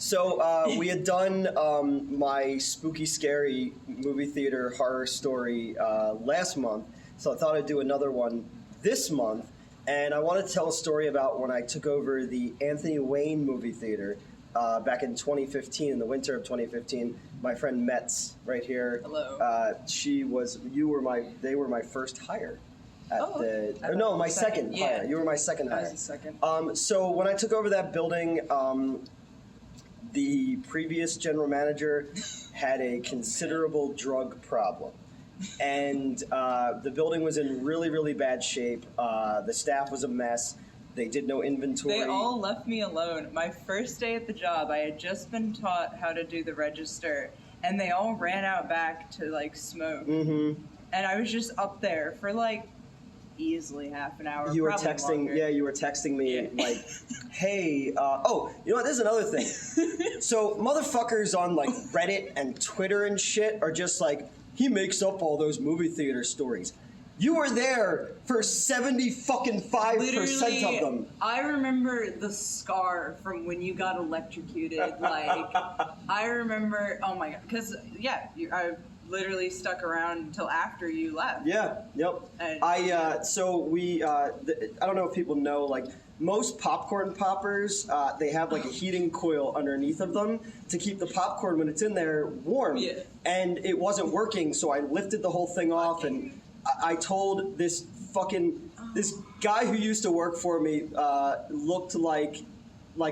So we had done my spooky, scary movie theater horror story last month, so I thought I'd do another one this month. And I want to tell a story about when I took over the Anthony Wayne movie theater back in 2015, in the winter of 2015. My friend Metz, right here. Hello. They were my first hire. My second hire. You were my second hire. I was the second. So when I took over that building, the previous general manager had a considerable drug problem. And the building was in really, really bad shape. The staff was a mess. They did no inventory. They all left me alone. My first day at the job, I had just been taught how to do the register, and they all ran out back to, smoke. Mm-hmm. And I was just up there for, easily half an hour. You were probably texting, longer. you were texting me, Yeah. hey, you know what, this is another thing. So motherfuckers on, Reddit and Twitter and shit are just he makes up all those movie theater stories. You were there for 75% of them. I remember the scar from when you got electrocuted. I remember, oh my god, because, I literally stuck around until after you left. Yeah, yep. And, I don't know if people know, most popcorn poppers, they have a heating coil underneath of them to keep the popcorn when it's in there warm. Yeah. And it wasn't working, so I lifted the whole thing off, and I told this guy who used to work for me looked like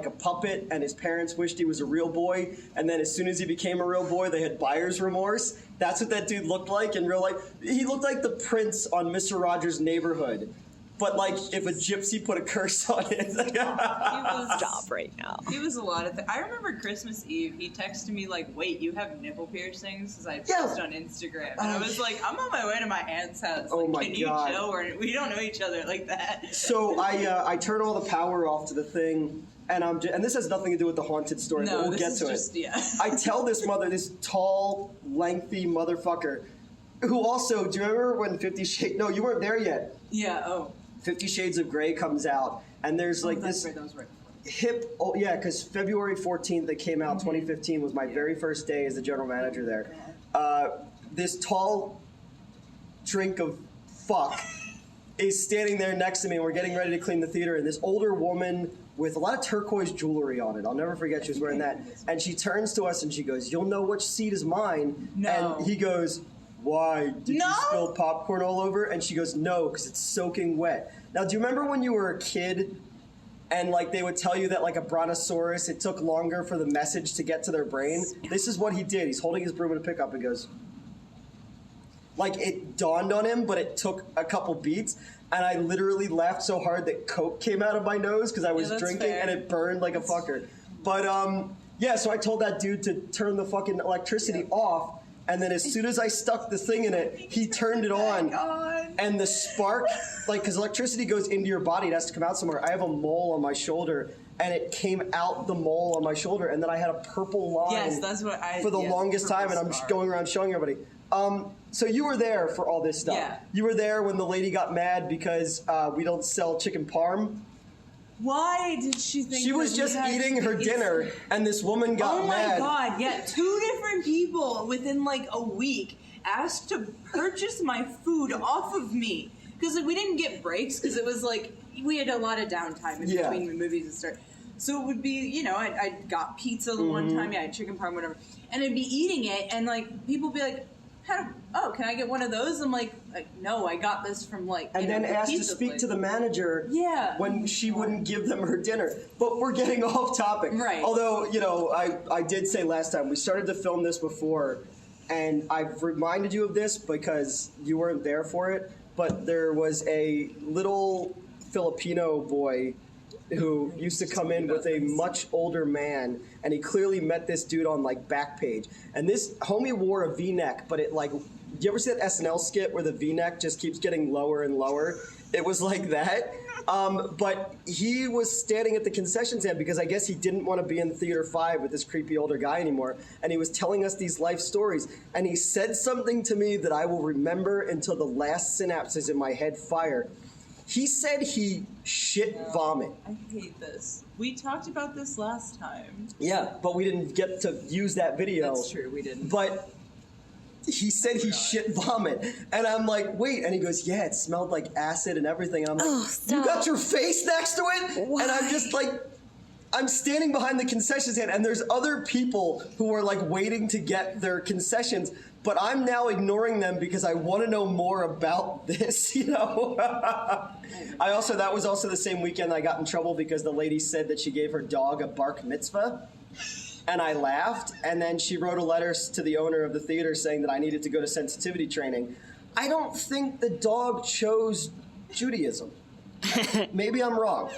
a puppet, and his parents wished he was a real boy, and then as soon as he became a real boy, they had buyer's remorse. That's what that dude looked like in real life. He looked like the prince on Mr. Rogers' Neighborhood. But, if a gypsy put a curse on it. Stop right now. He was a lot of things. I remember Christmas Eve, he texted me, wait, you have nipple piercings? Because I posted on Instagram. And I was like, I'm on my way to my aunt's house. Oh my can God. you chill? We don't know each other like that. So I turn all the power off to the thing, and and this has nothing to do with the haunted story, but we'll get to it. Yeah. I tell this tall, lengthy motherfucker, who also, do you remember when 50 Shades, no, you weren't there yet. Yeah, 50 Shades of Grey comes out, and there's this right, that was right. hip, because February 14th it came out, 2015 was my very first day as the general manager there. This tall drink of fuck is standing there next to me, and we're getting ready to clean the theater, and this older woman with a lot of turquoise jewelry on it, I'll never forget, she was wearing that, and she turns to us and she goes, "You'll know which seat is mine." No. And he goes, "Why? Did you spill popcorn all over?" And she goes, "No, because it's soaking wet." Now, do you remember when you were a kid and they would tell you that a brontosaurus, it took longer for the message to get to their brain? This is what he did. He's holding his broom in a pickup and goes, it dawned on him, but it took a couple beats. And I literally laughed so hard that Coke came out of my nose because I was drinking and it burned like a fucker. But so I told that dude to turn the fucking electricity off. And then as soon as I stuck the thing in it, he turned it on. And the spark, because electricity goes into your body, it has to come out somewhere. I have a mole on my shoulder, and it came out the mole on my shoulder, and then I had a purple line. Yes, that's what I... for the longest time, and I'm just going around showing everybody. So you were there for all this stuff. Yeah. You were there when the lady got mad because we don't sell chicken parm. Why did she think she was just eating her dinner, and this woman got mad? Oh my god, yeah. 2 different people within a week asked to purchase my food off of me. Because we didn't get breaks, because it was we had a lot of downtime in between the movies and stuff. So it would be, I got pizza the one time, I had chicken parm, whatever. And I'd be eating it, and people would be like, can I get one of those? I'm like, no, I got this from and then asked to speak to the manager when she wouldn't give them her dinner. But we're getting off topic. Right. Although, I did say last time, we started to film this before, and I've reminded you of this because you weren't there for it, but there was a little Filipino boy who used to come in with a much older man, and he clearly met this dude on Backpage. And this homie wore a V-neck, but it do you ever see that SNL skit where the V-neck just keeps getting lower and lower? It was like that. But he was standing at the concession stand because I guess he didn't want to be in Theater 5 with this creepy older guy anymore. And he was telling us these life stories. And he said something to me that I will remember until the last synapses in my head fire. He said he shit vomit. I hate this. We talked about this last time. Yeah, but we didn't get to use that video. That's true, we didn't. But he said he shit vomit. And I'm like, wait. And he goes, yeah, it smelled like acid and everything. And I'm like, Oh, you stop. got your face next to it? Why? And I'm just like, I'm standing behind the concession stand, and there's other people who are like waiting to get their concessions, but I'm now ignoring them because I want to know more about this, you know? That was also the same weekend I got in trouble because the lady said that she gave her dog a bark mitzvah. And I laughed, and then she wrote a letter to the owner of the theater saying that I needed to go to sensitivity training. I don't think the dog chose Judaism. Maybe I'm wrong.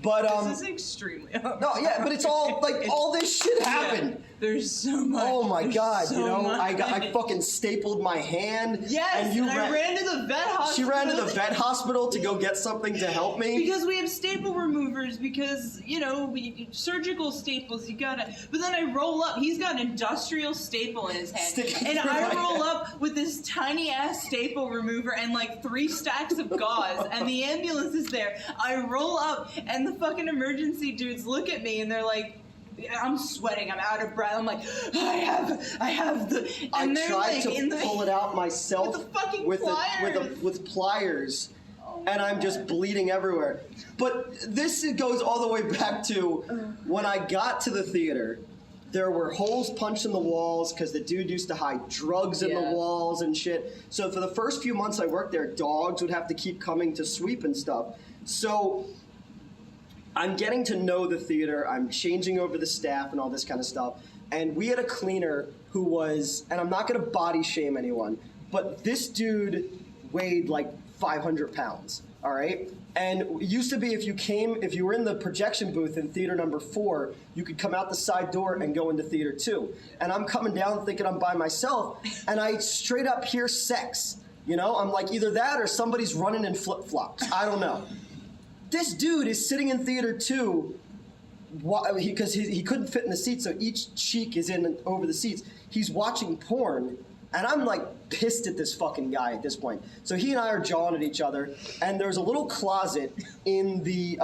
But this is extremely obvious. no, yeah, but it's all like all this shit happened. Yeah, there's so much. Oh my There's god, so you know, much. I fucking stapled my hand. Yes, and I ran to the vet hospital. She ran to the vet hospital to go get something to help me. Because we have staple removers, because, you know, surgical staples, you gotta. But then I roll up, he's got an industrial staple in his hand. Stick it And through I my roll hand. up with this tiny ass staple remover and like 3 stacks of gauze, and the ambulance is there. I roll up, and the fucking emergency dudes look at me, and they're like, I'm sweating, I'm out of breath. I'm like, I have the. And I they're tried like, to pull it out myself with the fucking with pliers. with pliers, Oh and I'm just bleeding everywhere. But this goes all the way back to when I got to the theater. There were holes punched in the walls because the dude used to hide drugs in the Yeah. walls and shit. So for the first few months I worked there, dogs would have to keep coming to sweep and stuff. So I'm getting to know the theater. I'm changing over the staff and all this kind of stuff. And we had a cleaner who was, and I'm not going to body shame anyone, but this dude weighed like 500 pounds, all right? And it used to be if you were in the projection booth in theater number 4, you could come out the side door and go into theater 2. And I'm coming down thinking I'm by myself, and I straight up hear sex. You know, I'm like either that or somebody's running in flip-flops. I don't know. This dude is sitting in theater 2 because he couldn't fit in the seat, so each cheek is in over the seats. He's watching porn, and I'm like pissed at this fucking guy at this point. So he and I are jawing at each other, and there's a little closet in the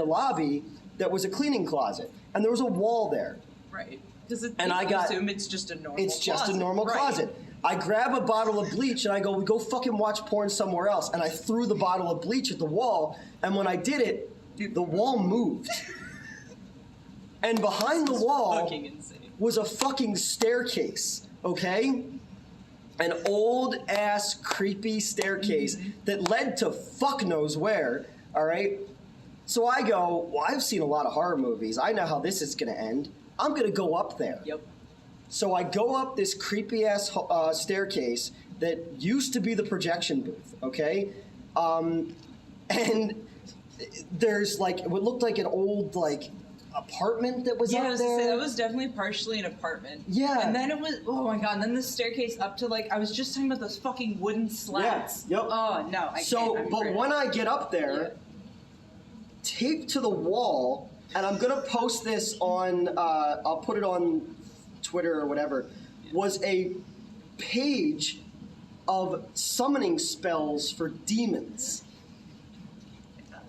lobby that was a cleaning closet, and there was a wall there. Right. Because assume it's just a normal It's just closet. a normal Right. closet. I grab a bottle of bleach and I go, we go fucking watch porn somewhere else. And I threw the bottle of bleach at the wall. And when I did it, the wall moved. And behind the wall Fucking insane. was a fucking staircase, okay? An old ass creepy staircase that led to fuck knows where, all right? So I go, well, I've seen a lot of horror movies. I know how this is gonna end. I'm gonna go up there. Yep. So I go up this creepy ass staircase that used to be the projection booth, okay? And there's like what looked like an old like apartment that was Yeah, I up was gonna say, there. that was definitely partially an apartment. Yeah. And then it was, oh my god, and then the staircase up to like, I was just talking about those fucking wooden slats. Yeah, yep. Oh, no, I So, can't. I'm but afraid. when I get up there, Yeah. taped to the wall, and I'm gonna post this on, I'll put it on Twitter or whatever, was a page of summoning spells for demons.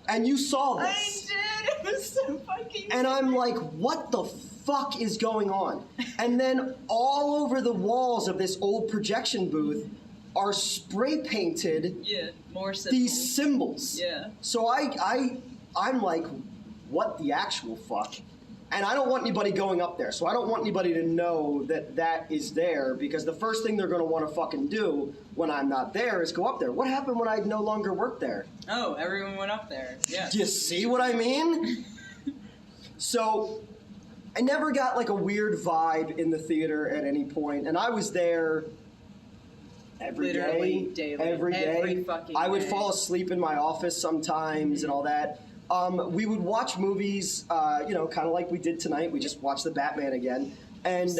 And you saw I this. did! It was so fucking And I'm like, what the fuck is going on? And then all over the walls of this old projection booth are spray painted Yeah, more symbols. these symbols. Yeah. So I'm like, what the actual fuck? And I don't want anybody going up there. So I don't want anybody to know that that is there, because the first thing they're going to want to fucking do when I'm not there is go up there. What happened when I no longer worked there? Oh, everyone went up there. Yeah. Do you see what I mean? So I never got like a weird vibe in the theater at any point, and I was there every Literally day, daily. every day. Every fucking I would day. fall asleep in my office sometimes and all that. We would watch movies, kind of like we did tonight. We just watched the Batman again, and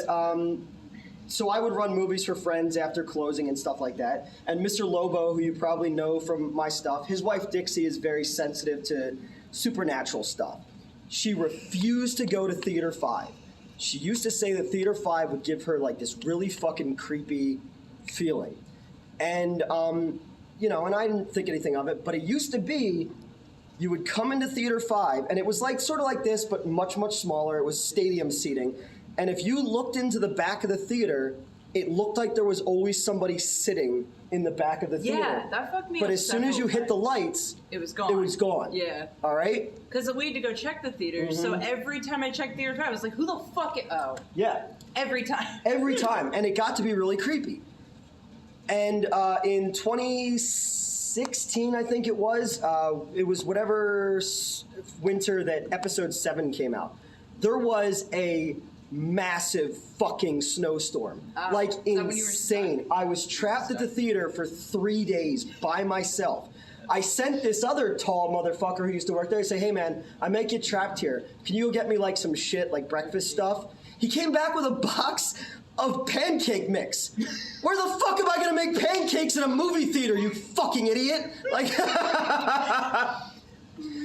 so I would run movies for friends after closing and stuff like that. And Mr. Lobo, who you probably know from my stuff, his wife Dixie is very sensitive to supernatural stuff. She refused to go to Theater 5. She used to say that Theater 5 would give her like this really fucking creepy feeling. And, and I didn't think anything of it, but it used to be you would come into Theater 5, and it was like sort of like this, but much, much smaller. It was stadium seating. And if you looked into the back of the theater, it looked like there was always somebody sitting in the back of the theater. Yeah, that fucked me up. But as soon as you hit the times. lights, It was gone. It was gone. Yeah. All right? Because we had to go check the theaters, so every time I checked Theater 5, I was like, who the fuck Yeah. every time. Every time. And it got to be really creepy. And in 2016, I think it was whatever winter that episode 7 came out. There was a massive fucking snowstorm. Like is that when you were insane. stuck? I was trapped at the theater for 3 days by myself. I sent this other tall motherfucker who used to work there. I say, hey man, I might get trapped here. Can you go get me like some shit, like breakfast stuff? He came back with a box of pancake mix. Where the fuck am I gonna make pancakes in a movie theater, you fucking idiot? Like,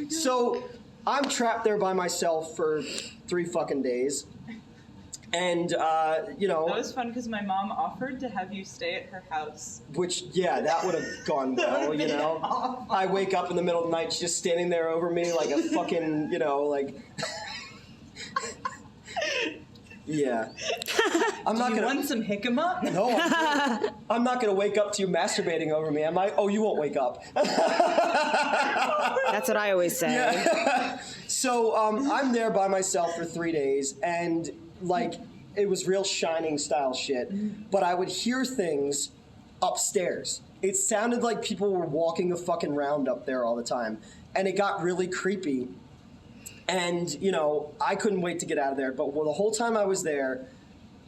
so I'm trapped there by myself for 3 fucking days. And, you know. That was fun because my mom offered to have you stay at her house. Which, yeah, that would have gone well, you know. I wake up in the middle of the night, she's just standing there over me like a fucking, you know, like. Yeah. I'm not You gonna. want some jicama? No, I'm not gonna wake up to you masturbating over me, am I? Oh, you won't wake up. That's what I always say. Yeah. So I'm there by myself for 3 days, and like it was real Shining style shit. But I would hear things upstairs. It sounded like people were walking a fucking round up there all the time, and it got really creepy. And you know, I couldn't wait to get out of there. But the whole time I was there,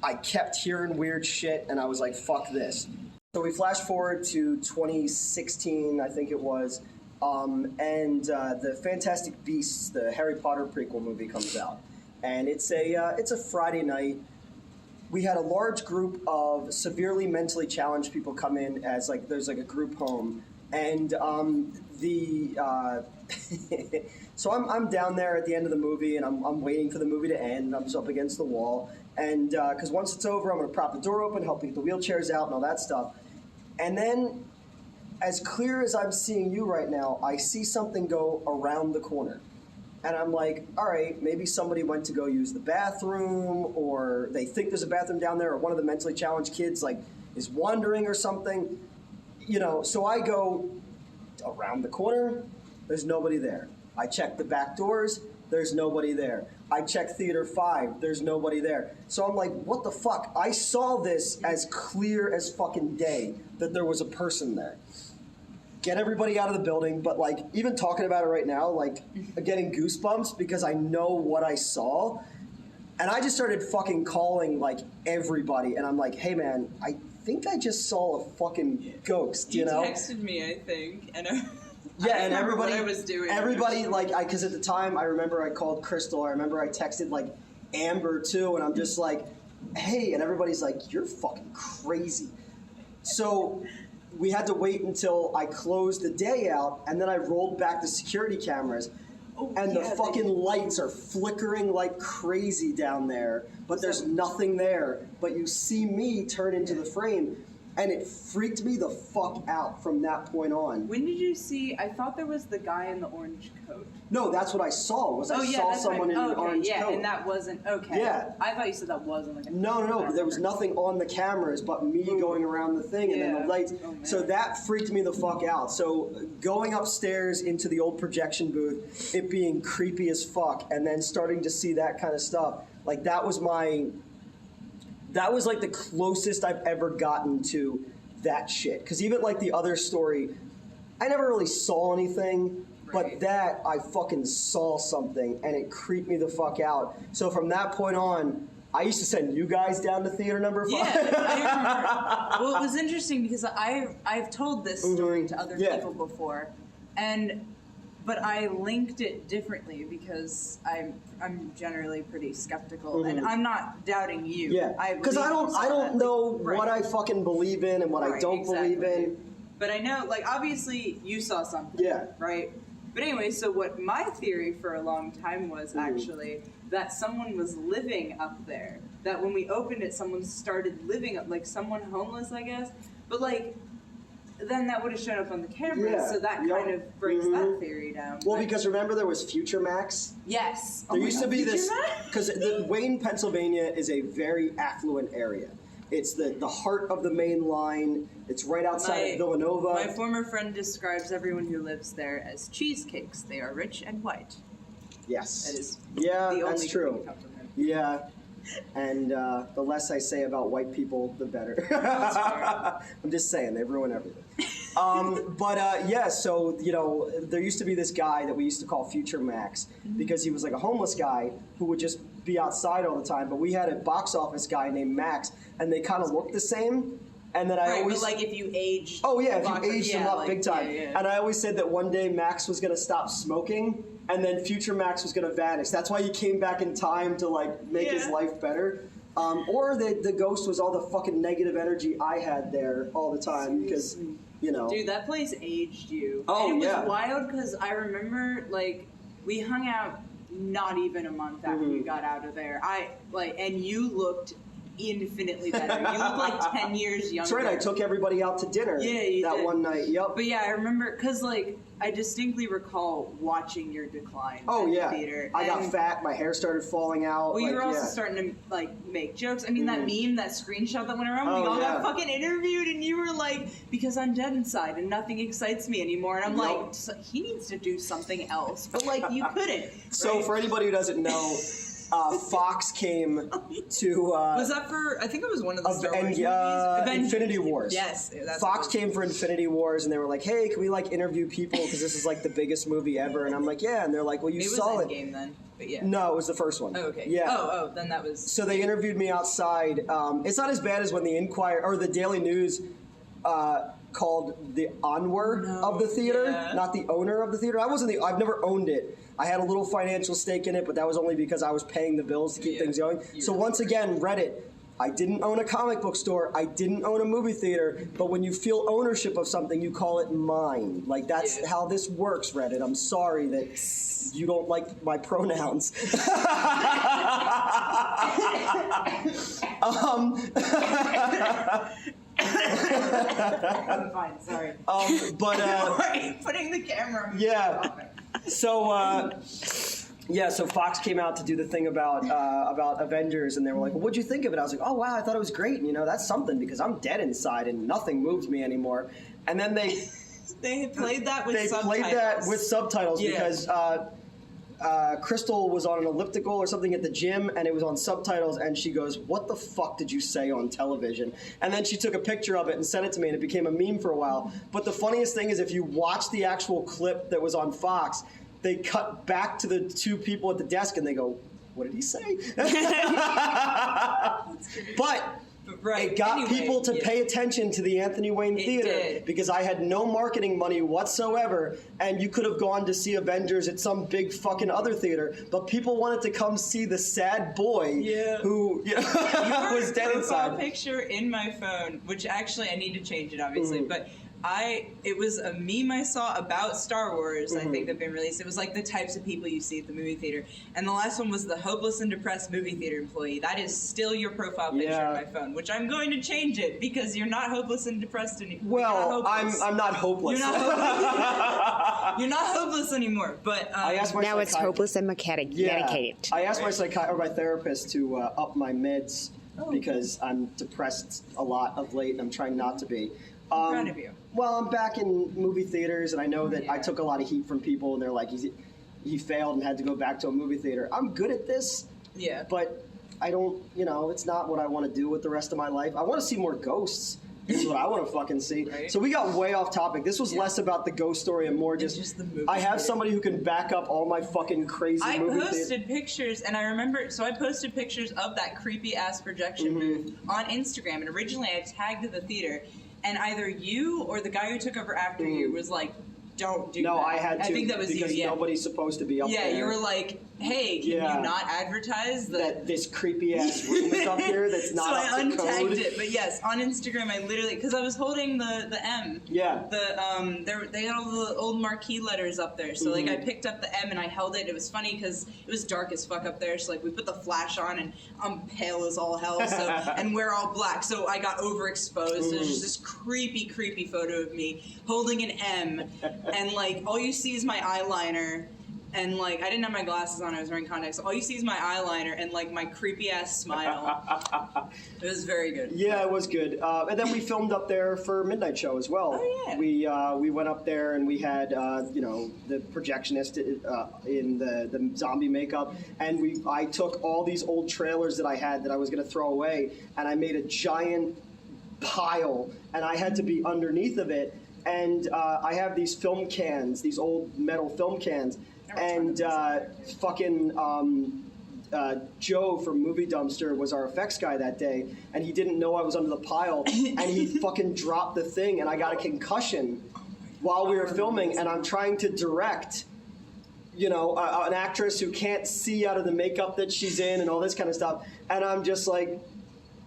I kept hearing weird shit, and I was like, "Fuck this." So we flash forward to 2016, I think it was. And the Fantastic Beasts, the Harry Potter prequel movie, comes out, and it's a Friday night. We had a large group of severely mentally challenged people come in as like there's like a group home, and so I'm down there at the end of the movie, and I'm waiting for the movie to end. I'm just up against the wall, and because once it's over, I'm gonna prop the door open, help get the wheelchairs out, and all that stuff, and then. As clear as I'm seeing you right now, I see something go around the corner. And I'm like, all right, maybe somebody went to go use the bathroom, or they think there's a bathroom down there, or one of the mentally challenged kids like is wandering or something. You know, so I go around the corner, there's nobody there. I check the back doors, there's nobody there. I check Theater 5, there's nobody there. So I'm like, what the fuck? I saw this as clear as fucking day that there was a person there. Get everybody out of the building, but like even talking about it right now, like getting goosebumps because I know what I saw. And I just started fucking calling like everybody, and I'm like, hey man, I think I just saw a fucking ghost, you know? You texted me, I think, and yeah, and remember everybody, what I was doing. everybody like, because at the time I remember I called Crystal, I remember I texted like Amber too, and I'm just like, hey, and everybody's like, you're fucking crazy. So we had to wait until I closed the day out, and then I rolled back the security cameras, and the fucking lights are flickering like crazy down there, but there's nothing there. But you see me turn into the frame, and it freaked me the fuck out from that point on. When did you see? I thought there was the guy in the orange coat. No, that's what I saw. I saw that's someone right. in an orange yeah, coat. and that wasn't okay. Yeah. I thought you said that wasn't like a No. There was nothing on the cameras but me going around the thing and then the Yeah. lights. Oh, man. So that freaked me the fuck out. So going upstairs into the old projection booth, it being creepy as fuck, and then starting to see that kind of stuff, like that was like the closest I've ever gotten to that shit. Because even like the other story, I never really saw anything. But Right. that, I fucking saw something, and it creeped me the fuck out. So from that point on, I used to send you guys down to theater number 5. Yeah, I remember. Well, it was interesting because I've told this story to other people before, but I linked it differently because I'm generally pretty skeptical, and I'm not doubting you. Yeah, because I don't know what I fucking believe in and what I don't believe in. But I know, like, obviously you saw something. Yeah. Right? But anyway, so what my theory for a long time was actually that someone was living up there. That when we opened it, someone started living up, like someone homeless, I guess. But like, then that would have showed up on the camera, Yeah. so that kind of breaks that theory down. Well, But- because remember there was Future Max? yes, There used to be Future this, Max? because Wayne, Pennsylvania is a very affluent area. It's the heart of the main line. It's right outside of Villanova. My former friend describes everyone who lives there as cheesecakes. They are rich and white. Yes. That is Yeah, the only that's thing true. that come from him. Yeah. And the less I say about white people, the better. I'm just saying, they ruin everything. So, there used to be this guy that we used to call Future Max because he was like a homeless guy who would just be outside all the time. But we had a box office guy named Max, and they kind of looked the same. And then I Right, always... but like if you aged... Oh yeah, if box- you aged him up big time. yeah. And I always said that one day Max was gonna stop smoking, and then Future Max was gonna vanish. That's why he came back in time to like make his Yeah. life better. Or the ghost was all the fucking negative energy I had there all the time because, Dude, that place aged you. Oh, and it was yeah. wild because I remember, like, we hung out not even a month after Mm-hmm. you got out of there. And you looked infinitely better. You looked like 10 years younger. That's right. I took everybody out to dinner. Yeah, you that did. one night. Yep. But yeah, I remember, because, like, I distinctly recall watching your decline Oh at yeah. the theater. I got And- fat. My hair started falling out. Well, you were also yeah. starting to, like, make jokes. I mean, that meme, that screenshot that went around, when we Oh, all yeah. got fucking interviewed, and you were like, because I'm dead inside and nothing excites me anymore. And I'm Nope. like, so he needs to do something else. But, like, you couldn't. So right? for anybody who doesn't know, Fox came to. Was that for, I think it was one of the Star Wars movies? Avengers. Infinity Wars. Yes. That's Fox what it came for Infinity Wars, and they were like, "Hey, can we like interview people because this is like the biggest movie ever?" And I'm like, "Yeah." And they're like, "Well, you was. saw Maybe it." it was Endgame then. But yeah. No, it was the first one. Oh, okay. Yeah. Oh, then that was. So they interviewed me outside. It's not as bad as when the Inquirer or the Daily News called the owner of the theater, Yeah. not the owner of the theater. I've never owned it. I had a little financial stake in it, but that was only because I was paying the bills to keep Yeah. things going. So once again, Reddit. I didn't own a comic book store. I didn't own a movie theater. But when you feel ownership of something, you call it mine. Like that's Yeah. how this works, Reddit. I'm sorry that you don't like my pronouns. I'm fine, sorry. Putting the camera. Yeah. So Fox came out to do the thing about Avengers, and they were like, "Well, what'd you think of it?" I was like, "Oh wow, I thought it was great. And, that's something because I'm dead inside and nothing moves me anymore." And then they played that with subtitles. played that with subtitles Yeah. because Crystal was on an elliptical or something at the gym, and it was on subtitles, and she goes, "What the fuck did you say on television?" And then she took a picture of it and sent it to me, and it became a meme for a while. But the funniest thing is if you watch the actual clip that was on Fox, they cut back to the two people at the desk, and they go, "What did he say?" But Right. it got Anyway, people to yeah. pay attention to the Anthony Wayne It Theater did. because I had no marketing money whatsoever, and you could have gone to see Avengers at some big fucking other theater, but people wanted to come see the sad boy who was dead Your profile inside. picture in my phone, which actually I need to change it obviously, Mm-hmm. but it was a meme I saw about Star Wars, Mm-hmm. I think that been released. It was like the types of people you see at the movie theater. And the last one was the hopeless and depressed movie theater employee. That is still your profile picture Yeah. on my phone, which I'm going to change it because you're not hopeless and depressed anymore. Well, I'm not hopeless. You're not hopeless. You're not hopeless anymore, but I asked my Now it's psychiatrist- hopeless and medicated. I asked my therapist to up my meds because I'm depressed a lot of late, and I'm trying not to be. proud of you. Well, I'm back in movie theaters, and I know that I Yeah. took a lot of heat from people, and they're like, he failed and had to go back to a movie theater. I'm good at this, Yeah. but I don't, it's not what I want to do with the rest of my life. I want to see more ghosts. Is what I want to fucking see. Right. So we got way off topic. This was less about the ghost story and more just just the movie I have theater. somebody who can back up all my fucking crazy I movie theater. posted pictures, and I remember, so I posted pictures of that creepy ass projection Mm-hmm. booth on Instagram, and originally I tagged the theater, and either you or the guy who took over after you was like, "Don't do that." No, I had to I think that was because you. Yeah. nobody's supposed to be up Yeah, there. you were like, hey, can Yeah. you not advertise that this creepy ass room is up here that's not so up I to untagged code. it, but yes, on Instagram I literally, because I was holding the M. Yeah. They had all the old marquee letters up there, so like I picked up the M and I held it. It was funny because it was dark as fuck up there, so like we put the flash on and I'm pale as all hell, so and we're all black, so I got overexposed. There's just this creepy photo of me holding an M, and like all you see is my eyeliner. And like I didn't have my glasses on, I was wearing contacts. So all you see is my eyeliner and like my creepy ass smile. It was very good. Yeah, it was good. And then we filmed up there for Midnight Show as well. Oh, yeah. We went up there and we had the projectionist in the zombie makeup, and I took all these old trailers that I had that I was going to throw away, and I made a giant pile, and I had to be underneath of it. And I have these film cans, these old metal film cans. And Joe from Movie Dumpster was our effects guy that day, and he didn't know I was under the pile, and he fucking dropped the thing, and I got a concussion while we were filming, and I'm trying to direct, an actress who can't see out of the makeup that she's in and all this kind of stuff, and I'm just like,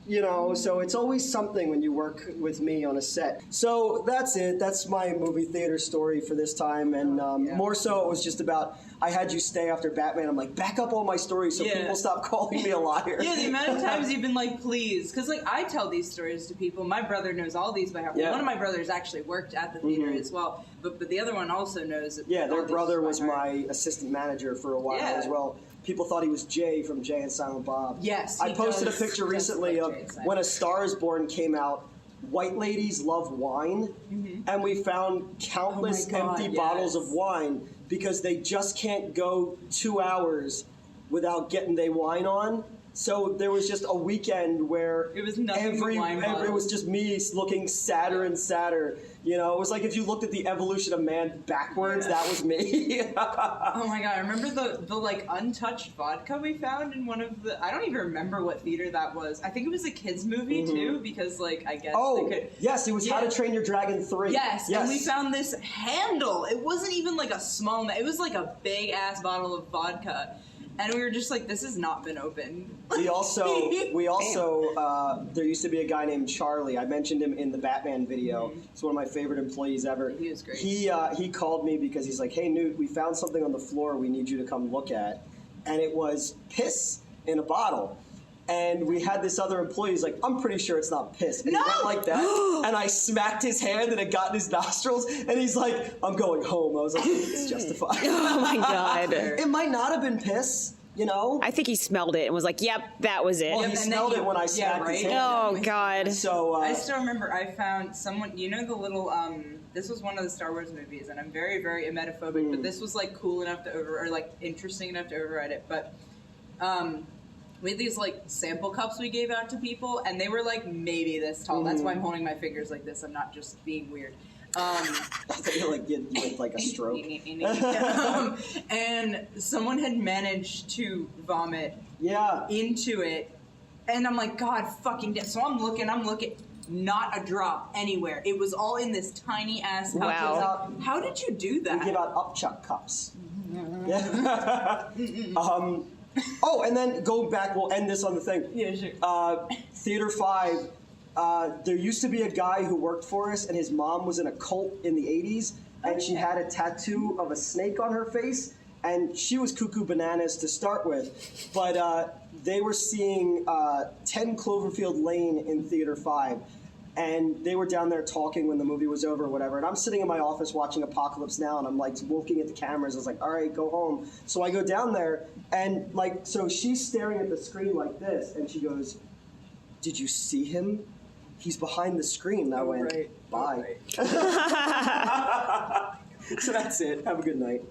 so it's always something when you work with me on a set. So that's it. That's my movie theater story for this time. And more so, it was just about, I had you stay after Batman. I'm like, back up all my stories so people stop calling me a liar. Yeah, the amount of times you've been like, please. Because like I tell these stories to people. My brother knows all these by heart. Yeah. One of my brothers actually worked at the theater as well. But the other one also knows it. Yeah, their brother was my assistant manager for a while as well. People thought he was Jay from Jay and Silent Bob. Yes, I posted a picture recently of when A Star Is Born came out. White ladies love wine, and we found countless empty bottles of wine because they just can't go 2 hours without getting their wine on. So there was just a weekend where it was nothing but wine bottles. It was just me looking sadder and sadder. It was like if you looked at the evolution of man backwards, that was me. Oh my god, I remember the like untouched vodka we found in one of the, I don't even remember what theater that was. I think it was a kids movie too, because like I guess they could. Yes, it was How to Train Your Dragon 3. Yes, and we found this handle. It wasn't even like a small, it was like a big ass bottle of vodka. And we were just like, this has not been opened. We also, there used to be a guy named Charlie. I mentioned him in the Batman video. He's one of my favorite employees ever. He was great. He called me because he's like, hey, Newt, we found something on the floor we need you to come look at. And it was piss in a bottle. And we had this other employee who's like, I'm pretty sure it's not piss. And he went like that. And I smacked his hand and it got in his nostrils. And he's like, I'm going home. I was like, it's justified. Oh my God. It might not have been piss, I think he smelled it and was like, yep, that was it. Well, he smelled it when I smacked his hand. Oh God. So I still remember I found someone, the little, this was one of the Star Wars movies, and I'm very, very emetophobic, but this was like cool enough to interesting enough to override it. But we had these like sample cups we gave out to people, and they were like maybe this tall. That's why I'm holding my fingers like this. I'm not just being weird. I thought you had like a stroke. And someone had managed to vomit into it, and I'm like, God fucking damn. So I'm looking, not a drop anywhere. It was all in this tiny ass cup. Wow. How did you do that? We give out upchuck cups. Oh, and then go back, we'll end this on the thing. Yeah, sure. Theater 5, there used to be a guy who worked for us, and his mom was in a cult in the 80s, and she had a tattoo of a snake on her face, and she was cuckoo bananas to start with, but they were seeing 10 Cloverfield Lane in Theater 5, and they were down there talking when the movie was over or whatever, and I'm sitting in my office watching Apocalypse Now, and I'm like looking at the cameras. I was like, all right, go home. So I go down there, and so she's staring at the screen like this, and she goes, did you see him? He's behind the screen. And I went, bye. So that's it. Have a good night.